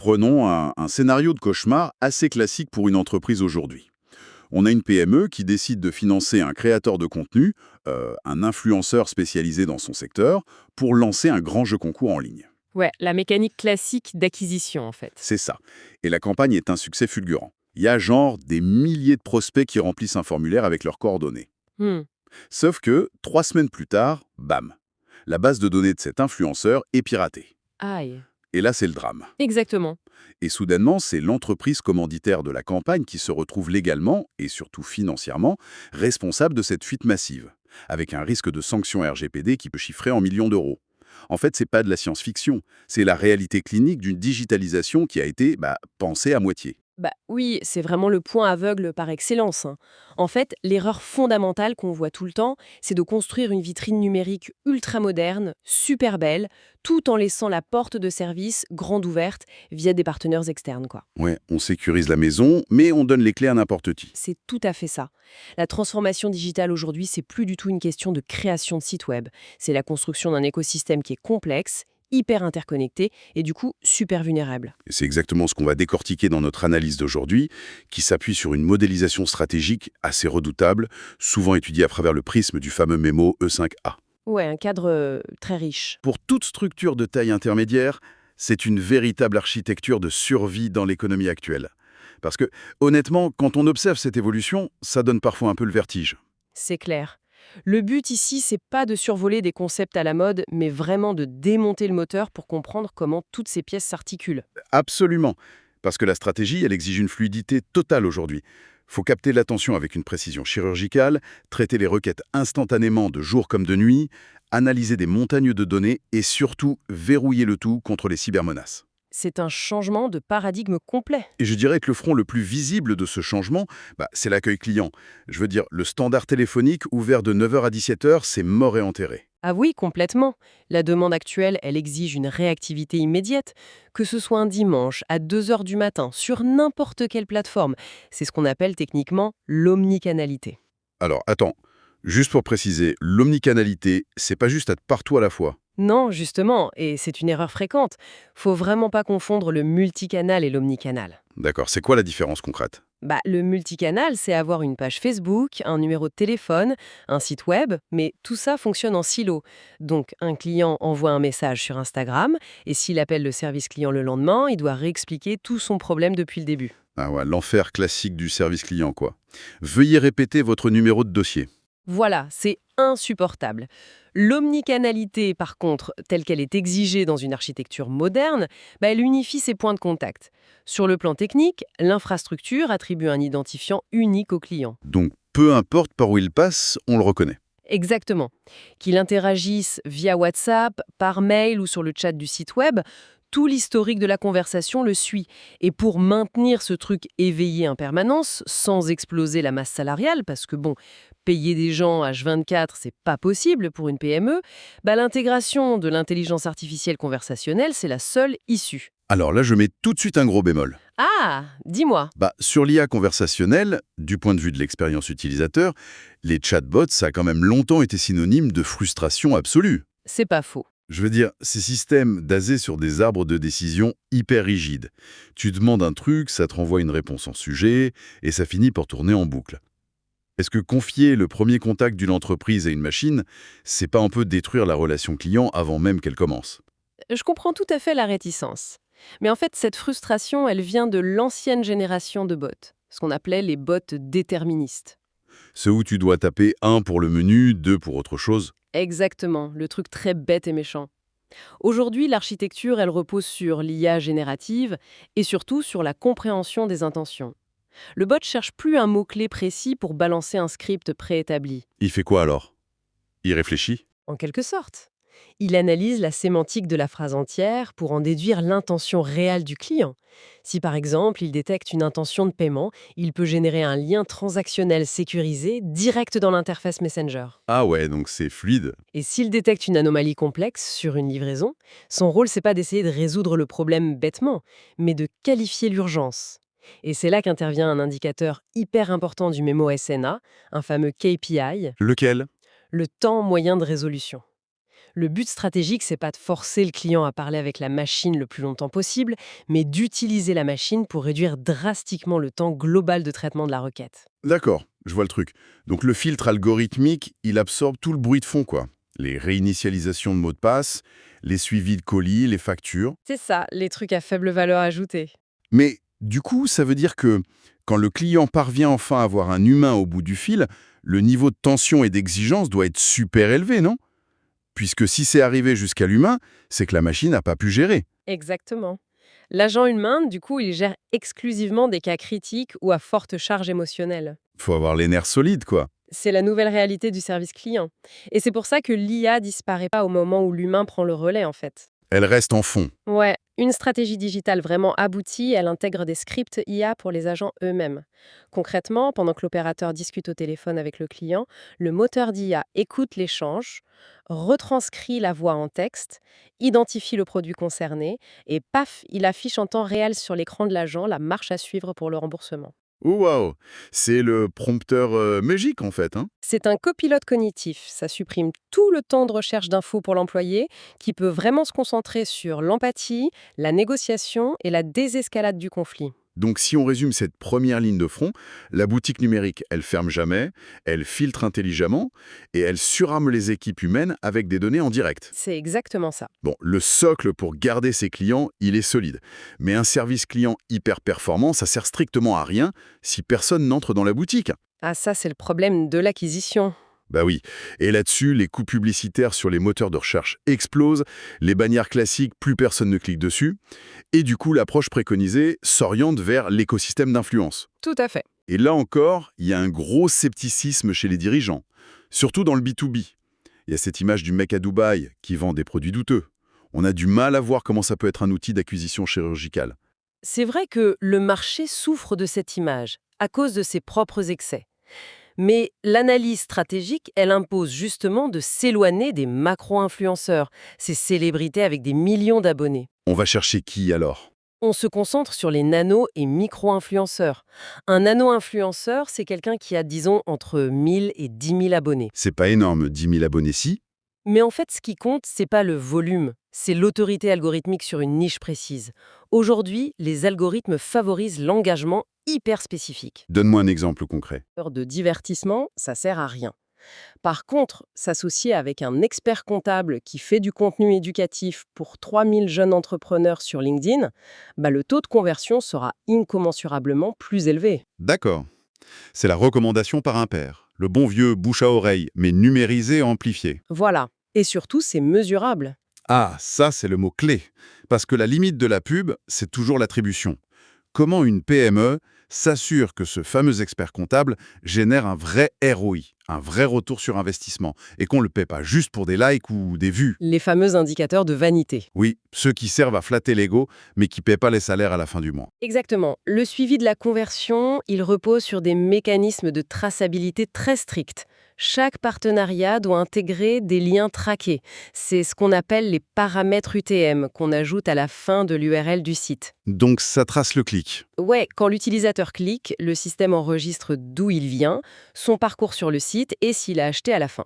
Prenons un scénario de cauchemar assez classique pour une entreprise aujourd'hui. On a une PME qui décide de financer un créateur de contenu, un influenceur spécialisé dans son secteur, pour lancer un grand jeu concours en ligne. Ouais, la mécanique classique d'acquisition, en fait. C'est ça. Et la campagne est un succès fulgurant. Il y a genre des milliers de prospects qui remplissent un formulaire avec leurs coordonnées. Hmm. Sauf que, 3 semaines plus tard, bam, la base de données de cet influenceur est piratée. Aïe. Et là, c'est le drame. Exactement. Et soudainement, c'est l'entreprise commanditaire de la campagne qui se retrouve légalement, et surtout financièrement, responsable de cette fuite massive, avec un risque de sanction RGPD qui peut chiffrer en millions d'euros. En fait, c'est pas de la science-fiction, c'est la réalité clinique d'une digitalisation qui a été pensée à moitié. Bah oui, c'est vraiment le point aveugle par excellence, hein. En fait, l'erreur fondamentale qu'on voit tout le temps, c'est de construire une vitrine numérique ultra moderne, super belle, tout en laissant la porte de service grande ouverte via des partenaires externes, quoi. Ouais, on sécurise la maison, mais on donne les clés à n'importe qui. C'est tout à fait ça. La transformation digitale aujourd'hui, c'est plus du tout une question de création de site web. C'est la construction d'un écosystème qui est complexe, hyper interconnecté et du coup super vulnérable. Et c'est exactement ce qu'on va décortiquer dans notre analyse d'aujourd'hui, qui s'appuie sur une modélisation stratégique assez redoutable, souvent étudiée à travers le prisme du fameux mémo E5A. Ouais, un cadre très riche. Pour toute structure de taille intermédiaire, c'est une véritable architecture de survie dans l'économie actuelle. Parce que, honnêtement, quand on observe cette évolution, ça donne parfois un peu le vertige. C'est clair. Le but ici, c'est pas de survoler des concepts à la mode, mais vraiment de démonter le moteur pour comprendre comment toutes ces pièces s'articulent. Absolument. Parce que la stratégie, elle exige une fluidité totale aujourd'hui. Faut capter l'attention avec une précision chirurgicale, traiter les requêtes instantanément de jour comme de nuit, analyser des montagnes de données et surtout verrouiller le tout contre les cybermenaces. C'est un changement de paradigme complet. Et je dirais que le front le plus visible de ce changement, c'est l'accueil client. Je veux dire, le standard téléphonique ouvert de 9 heures à 17 heures, c'est mort et enterré. Ah oui, complètement. La demande actuelle, elle exige une réactivité immédiate, que ce soit un dimanche à 2 heures du matin, sur n'importe quelle plateforme. C'est ce qu'on appelle techniquement l'omnicanalité. Alors, attends, juste pour préciser, l'omnicanalité, c'est pas juste être partout à la fois. Non, justement, et c'est une erreur fréquente. Faut vraiment pas confondre le multicanal et l'omnicanal. D'accord, c'est quoi la différence concrète? Bah, le multicanal, c'est avoir une page Facebook, un numéro de téléphone, un site web, mais tout ça fonctionne en silo. Donc, un client envoie un message sur Instagram, et s'il appelle le service client le lendemain, il doit réexpliquer tout son problème depuis le début. Ah ouais, l'enfer classique du service client, quoi. Veuillez répéter votre numéro de dossier. Voilà, c'est insupportable. L'omnicanalité, par contre, telle qu'elle est exigée dans une architecture moderne, elle unifie ses points de contact. Sur le plan technique, l'infrastructure attribue un identifiant unique au client. Donc, peu importe par où il passe, on le reconnaît. Exactement. Qu'il interagisse via WhatsApp, par mail ou sur le chat du site web, tout l'historique de la conversation le suit. Et pour maintenir ce truc éveillé en permanence, sans exploser la masse salariale, parce que bon, payer des gens H24, c'est pas possible pour une PME, l'intégration de l'intelligence artificielle conversationnelle, c'est la seule issue. Alors là, je mets tout de suite un gros bémol. Ah, dis-moi. Sur l'IA conversationnelle, du point de vue de l'expérience utilisateur, les chatbots, ça a quand même longtemps été synonyme de frustration absolue. C'est pas faux. Je veux dire, ces systèmes basés sur des arbres de décision hyper rigides. Tu demandes un truc, ça te renvoie une réponse en sujet, et ça finit par tourner en boucle. Est-ce que confier le premier contact d'une entreprise à une machine, c'est pas un peu détruire la relation client avant même qu'elle commence? Je comprends tout à fait la réticence. Mais en fait, cette frustration, elle vient de l'ancienne génération de bots, ce qu'on appelait les bots déterministes. Ceux où tu dois taper 1 pour le menu, 2 pour autre chose? Exactement, le truc très bête et méchant. Aujourd'hui, l'architecture, elle repose sur l'IA générative et surtout sur la compréhension des intentions. Le bot cherche plus un mot-clé précis pour balancer un script préétabli. Il fait quoi alors? Il réfléchit? En quelque sorte. Il analyse la sémantique de la phrase entière pour en déduire l'intention réelle du client. Si par exemple il détecte une intention de paiement, il peut générer un lien transactionnel sécurisé direct dans l'interface Messenger. Ah ouais, donc c'est fluide. Et s'il détecte une anomalie complexe sur une livraison, son rôle c'est pas d'essayer de résoudre le problème bêtement, mais de qualifier l'urgence. Et c'est là qu'intervient un indicateur hyper important du mémo SNA, un fameux KPI, Lequel? le temps moyen de résolution. Le but stratégique, c'est pas de forcer le client à parler avec la machine le plus longtemps possible, mais d'utiliser la machine pour réduire drastiquement le temps global de traitement de la requête. D'accord, je vois le truc. Donc le filtre algorithmique, il absorbe tout le bruit de fond, quoi. Les réinitialisations de mots de passe, les suivis de colis, les factures. C'est ça, les trucs à faible valeur ajoutée. Mais du coup, ça veut dire que quand le client parvient enfin à avoir un humain au bout du fil, le niveau de tension et d'exigence doit être super élevé, non? Puisque si c'est arrivé jusqu'à l'humain, c'est que la machine n'a pas pu gérer. Exactement. L'agent humain, du coup, il gère exclusivement des cas critiques ou à forte charge émotionnelle. Faut avoir les nerfs solides, quoi. C'est la nouvelle réalité du service client. Et c'est pour ça que l'IA disparaît pas au moment où l'humain prend le relais, en fait. Elle reste en fond. Ouais, une stratégie digitale vraiment aboutie, elle intègre des scripts IA pour les agents eux-mêmes. Concrètement, pendant que l'opérateur discute au téléphone avec le client, le moteur d'IA écoute l'échange, retranscrit la voix en texte, identifie le produit concerné et paf, il affiche en temps réel sur l'écran de l'agent la marche à suivre pour le remboursement. Waouh! C'est le prompteur magique, en fait, hein? C'est un copilote cognitif. Ça supprime tout le temps de recherche d'infos pour l'employé, qui peut vraiment se concentrer sur l'empathie, la négociation et la désescalade du conflit. Donc si on résume cette première ligne de front, la boutique numérique, elle ferme jamais, elle filtre intelligemment et elle surarme les équipes humaines avec des données en direct. C'est exactement ça. Bon, le socle pour garder ses clients, il est solide. Mais un service client hyper performant, ça sert strictement à rien si personne n'entre dans la boutique. Ah, ça, c'est le problème de l'acquisition. Bah oui. Et là-dessus, les coûts publicitaires sur les moteurs de recherche explosent, les bannières classiques, plus personne ne clique dessus, et du coup, l'approche préconisée s'oriente vers l'écosystème d'influence. Tout à fait. Et là encore, il y a un gros scepticisme chez les dirigeants, surtout dans le B2B. Il y a cette image du mec à Dubaï qui vend des produits douteux. On a du mal à voir comment ça peut être un outil d'acquisition chirurgicale. C'est vrai que le marché souffre de cette image, à cause de ses propres excès. Mais l'analyse stratégique, elle impose justement de s'éloigner des macro-influenceurs, ces célébrités avec des millions d'abonnés. On va chercher qui alors? On se concentre sur les nano- et micro-influenceurs. Un nano-influenceur, c'est quelqu'un qui a, disons, entre 1000 et 10 000 abonnés. C'est pas énorme, 10 000 abonnés-ci. Mais en fait, ce qui compte, c'est pas le volume, c'est l'autorité algorithmique sur une niche précise. Aujourd'hui, les algorithmes favorisent l'engagement hyper spécifique. Donne-moi un exemple concret. De divertissement, ça sert à rien. Par contre, s'associer avec un expert comptable qui fait du contenu éducatif pour 3000 jeunes entrepreneurs sur LinkedIn, le taux de conversion sera incommensurablement plus élevé. D'accord. C'est la recommandation par un pair. Le bon vieux bouche à oreille, mais numérisé et amplifié. Voilà. Et surtout, c'est mesurable. Ah, ça c'est le mot-clé. Parce que la limite de la pub, c'est toujours l'attribution. Comment une PME s'assure que ce fameux expert comptable génère un vrai ROI, un vrai retour sur investissement, et qu'on ne le paie pas juste pour des likes ou des vues. Les fameux indicateurs de vanité. Oui, ceux qui servent à flatter l'ego, mais qui ne paient pas les salaires à la fin du mois. Exactement. Le suivi de la conversion, il repose sur des mécanismes de traçabilité très stricts. Chaque partenariat doit intégrer des liens traqués. C'est ce qu'on appelle les paramètres UTM qu'on ajoute à la fin de l'URL du site. Donc ça trace le clic. Ouais, quand l'utilisateur clique, le système enregistre d'où il vient, son parcours sur le site et s'il a acheté à la fin.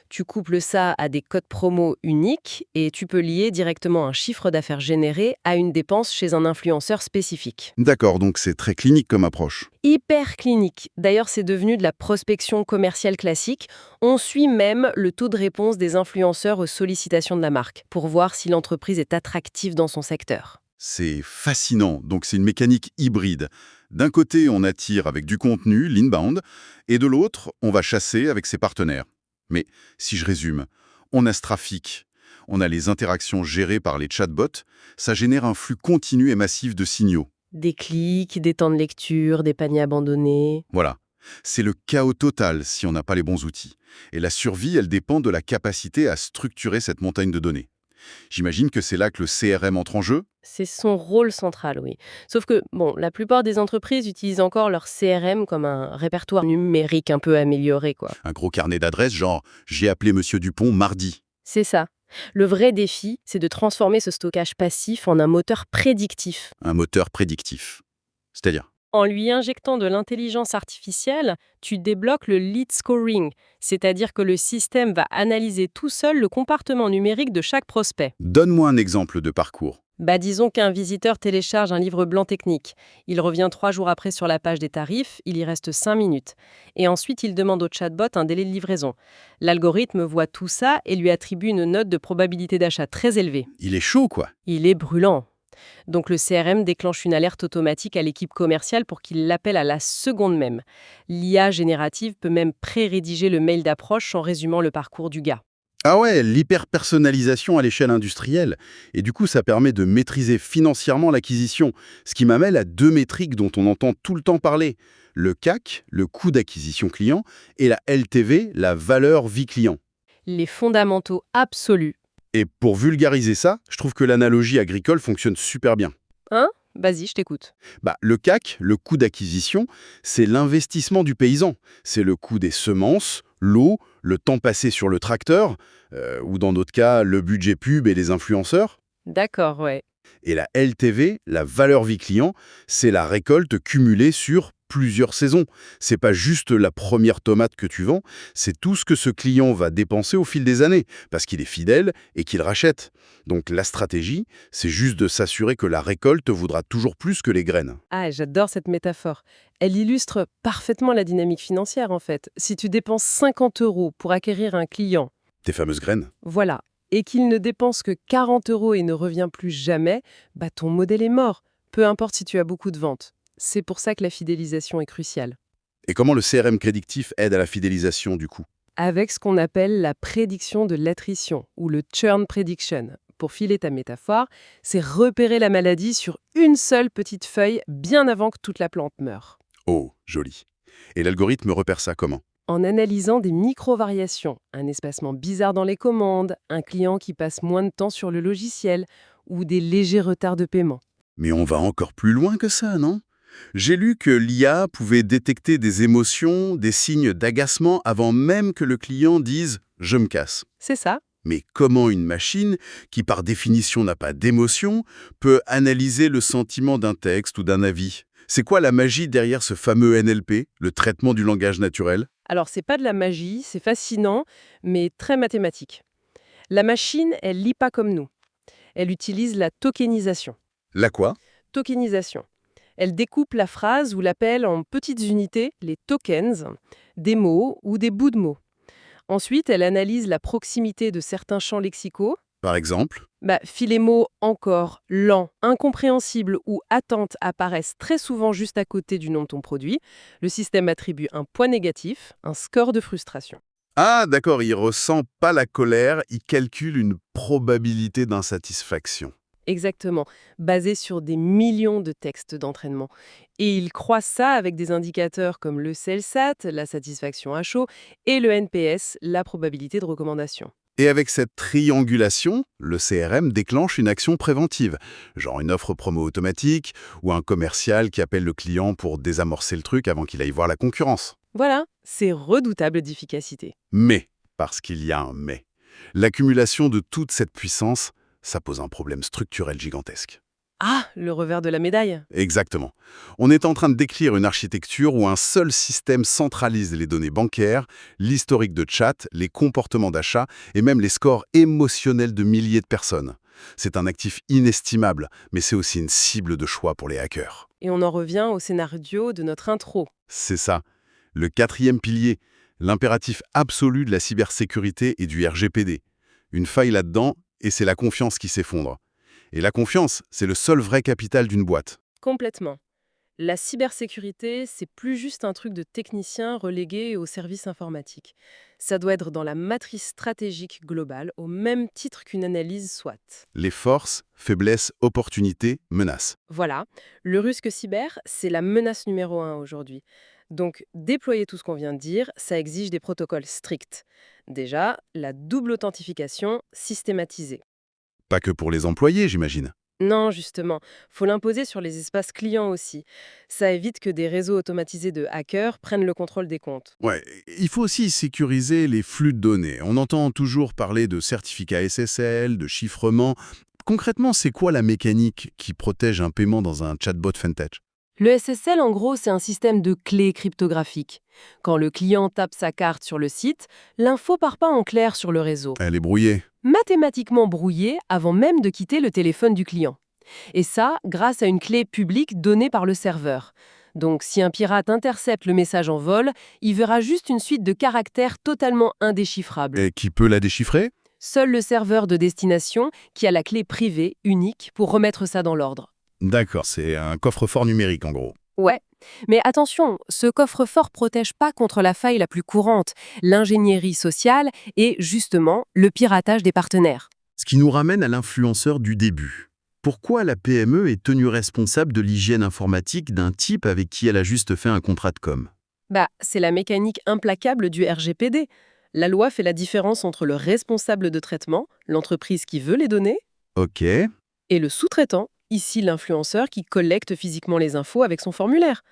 Tu couples ça à des codes promo uniques et tu peux lier directement un chiffre d'affaires généré à une dépense chez un influenceur spécifique. D'accord, donc c'est très clinique comme approche. Hyper clinique. D'ailleurs, c'est devenu de la prospection commerciale classique. On suit même le taux de réponse des influenceurs aux sollicitations de la marque pour voir si l'entreprise est attractive dans son secteur. C'est fascinant, donc c'est une mécanique hybride. D'un côté, on attire avec du contenu, l'inbound, et de l'autre, on va chasser avec ses partenaires. Mais si je résume, on a ce trafic, on a les interactions gérées par les chatbots, ça génère un flux continu et massif de signaux. Des clics, des temps de lecture, des paniers abandonnés. Voilà. C'est le chaos total si on n'a pas les bons outils. Et la survie, elle dépend de la capacité à structurer cette montagne de données. J'imagine que c'est là que le CRM entre en jeu. C'est son rôle central, oui. Sauf que, la plupart des entreprises utilisent encore leur CRM comme un répertoire numérique un peu amélioré, quoi. Un gros carnet d'adresses genre « j'ai appelé Monsieur Dupont mardi ». C'est ça. Le vrai défi, c'est de transformer ce stockage passif en un moteur prédictif. Un moteur prédictif. C'est-à-dire En lui injectant de l'intelligence artificielle, tu débloques le lead scoring, c'est-à-dire que le système va analyser tout seul le comportement numérique de chaque prospect. Donne-moi un exemple de parcours. Disons qu'un visiteur télécharge un livre blanc technique. Il revient 3 jours après sur la page des tarifs, il y reste 5 minutes. Et ensuite, il demande au chatbot un délai de livraison. L'algorithme voit tout ça et lui attribue une note de probabilité d'achat très élevée. Il est chaud, quoi. Il est brûlant. Donc le CRM déclenche une alerte automatique à l'équipe commerciale pour qu'il l'appelle à la seconde même. L'IA générative peut même pré-rédiger le mail d'approche en résumant le parcours du gars. Ah ouais, l'hyper-personnalisation à l'échelle industrielle. Et du coup, ça permet de maîtriser financièrement l'acquisition, ce qui m'amène à 2 métriques dont on entend tout le temps parler. Le CAC, le coût d'acquisition client, et la LTV, la valeur vie client. Les fondamentaux absolus. Et pour vulgariser ça, je trouve que l'analogie agricole fonctionne super bien. Hein? Vas-y, je t'écoute. Le CAC, le coût d'acquisition, c'est l'investissement du paysan. C'est le coût des semences, l'eau, le temps passé sur le tracteur, ou dans d'autres cas, le budget pub et les influenceurs. D'accord, ouais. Et la LTV, la valeur vie client, c'est la récolte cumulée sur plusieurs saisons. C'est pas juste la première tomate que tu vends, c'est tout ce que ce client va dépenser au fil des années, parce qu'il est fidèle et qu'il rachète. Donc la stratégie, c'est juste de s'assurer que la récolte vaudra toujours plus que les graines. Ah, j'adore cette métaphore. Elle illustre parfaitement la dynamique financière, en fait. Si tu dépenses 50 € pour acquérir un client, Tes fameuses graines. voilà, et qu'il ne dépense que 40 € et ne revient plus jamais, ton modèle est mort, peu importe si tu as beaucoup de ventes. C'est pour ça que la fidélisation est cruciale. Et comment le CRM prédictif aide à la fidélisation du coup? Avec ce qu'on appelle la prédiction de l'attrition, ou le churn prediction. Pour filer ta métaphore, c'est repérer la maladie sur une seule petite feuille bien avant que toute la plante meure. Oh, joli. Et l'algorithme repère ça comment? En analysant des micro-variations, un espacement bizarre dans les commandes, un client qui passe moins de temps sur le logiciel, ou des légers retards de paiement. Mais on va encore plus loin que ça, non? J'ai lu que l'IA pouvait détecter des émotions, des signes d'agacement avant même que le client dise « je me casse ». C'est ça. Mais comment une machine, qui par définition n'a pas d'émotion, peut analyser le sentiment d'un texte ou d'un avis? C'est quoi la magie derrière ce fameux NLP, le traitement du langage naturel? Alors, c'est pas de la magie, c'est fascinant, mais très mathématique. La machine, elle lit pas comme nous. Elle utilise la tokenisation. La quoi? Tokenisation. Elle découpe la phrase ou l'appel en petites unités, les tokens, des mots ou des bouts de mots. Ensuite, elle analyse la proximité de certains champs lexicaux. Par exemple? Si les mots encore, lent, incompréhensible ou attente apparaissent très souvent juste à côté du nom de ton produit, le système attribue un point négatif, un score de frustration. Ah, d'accord, il ressent pas la colère, il calcule une probabilité d'insatisfaction. Exactement, basé sur des millions de textes d'entraînement. Et il croise ça avec des indicateurs comme le CELSAT, la satisfaction à chaud, et le NPS, la probabilité de recommandation. Et avec cette triangulation, le CRM déclenche une action préventive, genre une offre promo automatique ou un commercial qui appelle le client pour désamorcer le truc avant qu'il aille voir la concurrence. Voilà, c'est redoutable d'efficacité. Mais, parce qu'il y a un mais, l'accumulation de toute cette puissance, ça pose un problème structurel gigantesque. Ah, le revers de la médaille. Exactement. On est en train de décrire une architecture où un seul système centralise les données bancaires, l'historique de chat, les comportements d'achat et même les scores émotionnels de milliers de personnes. C'est un actif inestimable, mais c'est aussi une cible de choix pour les hackers. Et on en revient au scénario de notre intro. C'est ça. Le 4e pilier, l'impératif absolu de la cybersécurité et du RGPD. Une faille là-dedans, et c'est la confiance qui s'effondre. Et la confiance, c'est le seul vrai capital d'une boîte. Complètement. La cybersécurité, c'est plus juste un truc de technicien relégué au service informatique. Ça doit être dans la matrice stratégique globale, au même titre qu'une analyse SWOT. Les forces, faiblesses, opportunités, menaces. Voilà, le risque cyber, c'est la menace numéro 1 aujourd'hui. Donc, déployer tout ce qu'on vient de dire, ça exige des protocoles stricts. Déjà, la double authentification systématisée. Pas que pour les employés, j'imagine. Non, justement, faut l'imposer sur les espaces clients aussi. Ça évite que des réseaux automatisés de hackers prennent le contrôle des comptes. Ouais, il faut aussi sécuriser les flux de données. On entend toujours parler de certificats SSL, de chiffrement. Concrètement, c'est quoi la mécanique qui protège un paiement dans un chatbot FinTech? Le SSL, en gros, c'est un système de clés cryptographiques. Quand le client tape sa carte sur le site, l'info part pas en clair sur le réseau. Elle est brouillée. Mathématiquement brouillée avant même de quitter le téléphone du client. Et ça, grâce à une clé publique donnée par le serveur. Donc, si un pirate intercepte le message en vol, il verra juste une suite de caractères totalement indéchiffrables. Et qui peut la déchiffrer? Seul le serveur de destination qui a la clé privée, unique, pour remettre ça dans l'ordre. D'accord, c'est un coffre-fort numérique en gros. Ouais. Mais attention, ce coffre-fort protège pas contre la faille la plus courante, l'ingénierie sociale et, justement, le piratage des partenaires. Ce qui nous ramène à l'influenceur du début. Pourquoi la PME est tenue responsable de l'hygiène informatique d'un type avec qui elle a juste fait un contrat de com? C'est la mécanique implacable du RGPD. La loi fait la différence entre le responsable de traitement, l'entreprise qui veut les données, Ok. et le sous-traitant, ici l'influenceur qui collecte physiquement les infos avec son formulaire.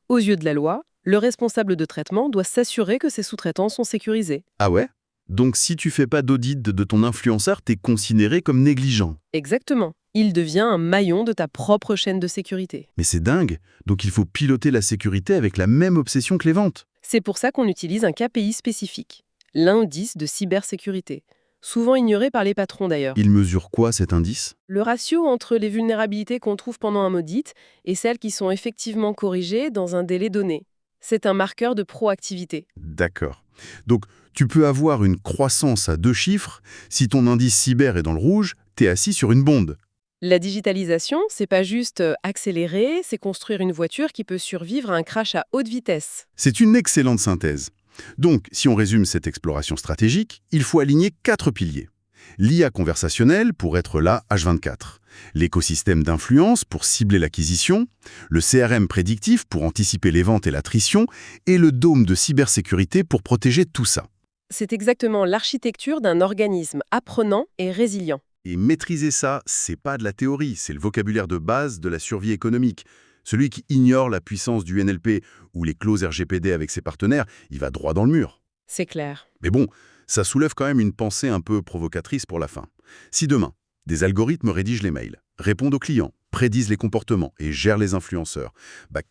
Aux yeux de la loi, le responsable de traitement doit s'assurer que ses sous-traitants sont sécurisés. Ah ouais? Donc si tu fais pas d'audit de ton influenceur, t'es considéré comme négligent. Exactement. Il devient un maillon de ta propre chaîne de sécurité. Mais c'est dingue. Donc il faut piloter la sécurité avec la même obsession que les ventes. C'est pour ça qu'on utilise un KPI spécifique, l'indice de cybersécurité, souvent ignoré par les patrons d'ailleurs. Il mesure quoi cet indice? Le ratio entre les vulnérabilités qu'on trouve pendant un audit et celles qui sont effectivement corrigées dans un délai donné. C'est un marqueur de proactivité. D'accord. Donc tu peux avoir une croissance à 2 chiffres. Si ton indice cyber est dans le rouge, t'es assis sur une bombe. La digitalisation, c'est pas juste accélérer, c'est construire une voiture qui peut survivre à un crash à haute vitesse. C'est une excellente synthèse. Donc, si on résume cette exploration stratégique, il faut aligner 4 piliers. L'IA conversationnelle pour être là H24, l'écosystème d'influence pour cibler l'acquisition, le CRM prédictif pour anticiper les ventes et l'attrition, et le dôme de cybersécurité pour protéger tout ça. C'est exactement l'architecture d'un organisme apprenant et résilient. Et maîtriser ça, c'est pas de la théorie, c'est le vocabulaire de base de la survie économique. Celui qui ignore la puissance du NLP ou les clauses RGPD avec ses partenaires, il va droit dans le mur. C'est clair. Mais bon, ça soulève quand même une pensée un peu provocatrice pour la fin. Si demain, des algorithmes rédigent les mails, répondent aux clients, prédisent les comportements et gèrent les influenceurs,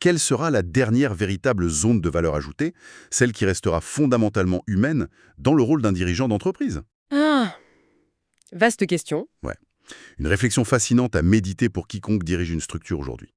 quelle sera la dernière véritable zone de valeur ajoutée, celle qui restera fondamentalement humaine dans le rôle d'un dirigeant d'entreprise? Ah, vaste question. Une réflexion fascinante à méditer pour quiconque dirige une structure aujourd'hui.